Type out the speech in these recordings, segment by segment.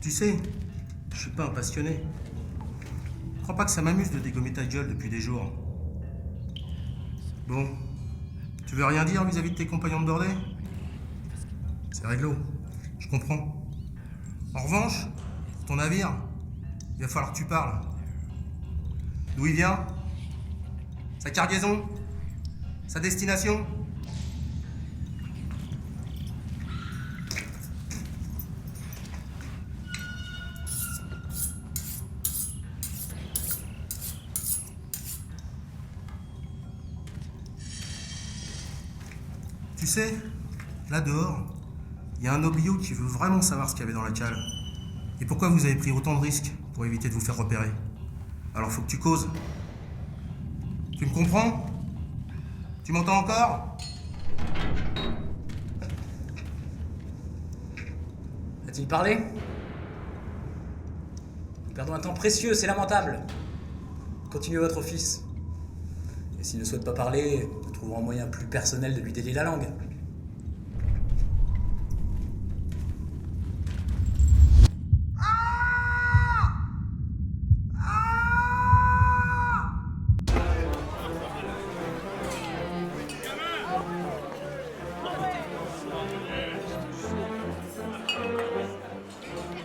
Tu sais, je suis pas un passionné. Je crois pas que ça m'amuse de dégommer ta gueule depuis des jours. Bon, tu veux rien dire vis-à-vis de tes compagnons de bordée? C'est réglo, je comprends. En revanche, ton navire, il va falloir que tu parles. D'où il vient? Sa cargaison? Sa destination? Tu sais, là dehors, il y a un oblio qui veut vraiment savoir ce qu'il y avait dans la cale. Et pourquoi vous avez pris autant de risques pour éviter de vous faire repérer? Alors faut que tu causes. Tu me comprends? Tu m'entends encore? A-t-il parlé? Nous perdons un temps précieux, c'est lamentable. Continuez votre office. Et s'il ne souhaite pas parler, nous trouverons un moyen plus personnel de lui délier la langue.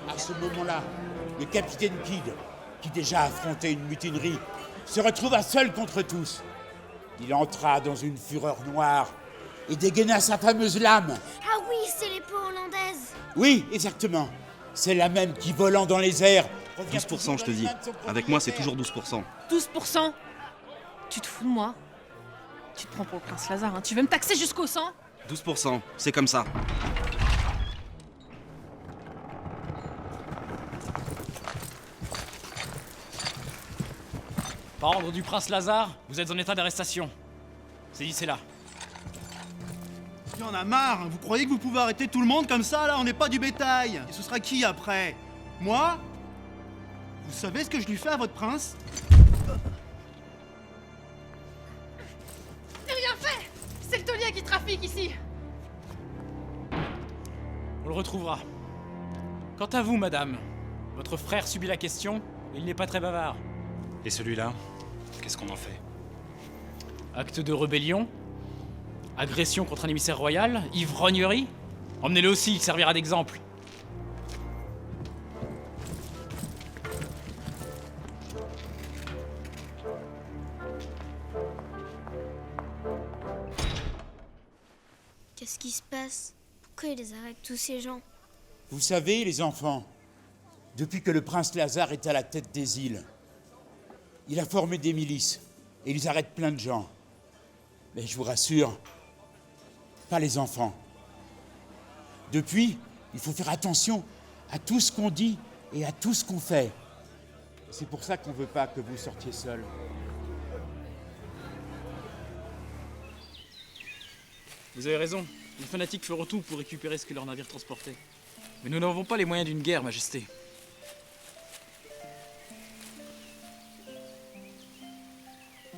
À ce moment-là, le capitaine Kidd, qui déjà affrontait une mutinerie, se retrouva seul contre tous. Il entra dans une fureur noire et dégaina sa fameuse lame. Ah oui, c'est l'épée hollandaise. Oui, exactement. C'est la même qui, volant dans les airs, 12%, je te dis. Avec moi, c'est toujours 12%. 12%? Tu te fous de moi? Tu te prends pour le prince Lazare, hein? Tu veux me taxer jusqu'au sang? 12%, c'est comme ça. Par ordre du prince Lazare, vous êtes en état d'arrestation. Saisissez-la. Il y en a marre, hein. Vous croyez que vous pouvez arrêter tout le monde comme ça, là? On n'est pas du bétail. Et ce sera qui après? Moi? Vous savez ce que je lui fais à votre prince? J'ai rien fait! C'est le taulier qui trafique ici! On le retrouvera. Quant à vous, madame, votre frère subit la question, mais il n'est pas très bavard. Et celui-là, qu'est-ce qu'on en fait? Acte de rébellion, agression contre un émissaire royal, ivrognerie. Emmenez-le aussi, il servira d'exemple. Qu'est-ce qui se passe? Pourquoi ils les arrêtent tous ces gens? Vous savez, les enfants, depuis que le prince Lazare est à la tête des îles, il a formé des milices et ils arrêtent plein de gens. Mais je vous rassure, pas les enfants. Depuis, il faut faire attention à tout ce qu'on dit et à tout ce qu'on fait. C'est pour ça qu'on ne veut pas que vous sortiez seuls. Vous avez raison, les fanatiques feront tout pour récupérer ce que leur navire transportait. Mais nous n'avons pas les moyens d'une guerre, Majesté.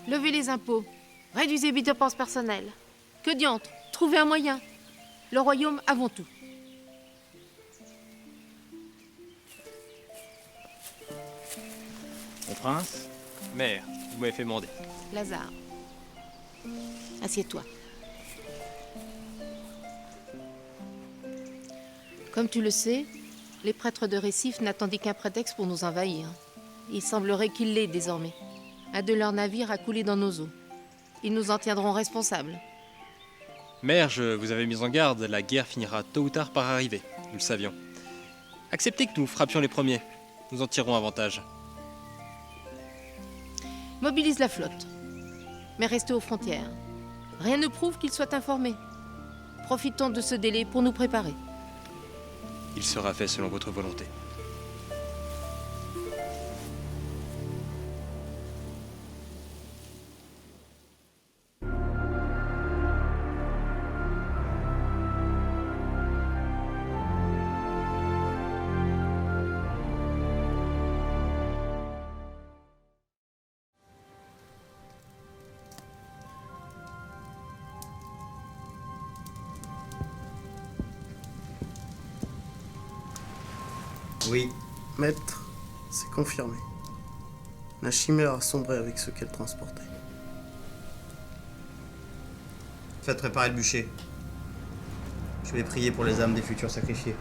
Levez les impôts, réduisez les dépenses personnelles. Que diantre, trouvez un moyen. Le royaume avant tout. Mon prince? Mère, vous m'avez fait demander. Lazare, assieds-toi. Comme tu le sais, les prêtres de Récif n'attendaient qu'un prétexte pour nous envahir. Il semblerait qu'ils l'aient désormais. Un de leurs navires a coulé dans nos eaux. Ils nous en tiendront responsables. Mère, je vous avais mis en garde, la guerre finira tôt ou tard par arriver. Nous le savions. Acceptez que nous frappions les premiers. Nous en tirerons avantage. Mobilise la flotte. Mais restez aux frontières. Rien ne prouve qu'ils soient informés. Profitons de ce délai pour nous préparer. Il sera fait selon votre volonté. Oui. Maître, c'est confirmé. La chimère a sombré avec ceux qu'elle transportait. Faites préparer le bûcher. Je vais prier pour les âmes des futurs sacrifiés.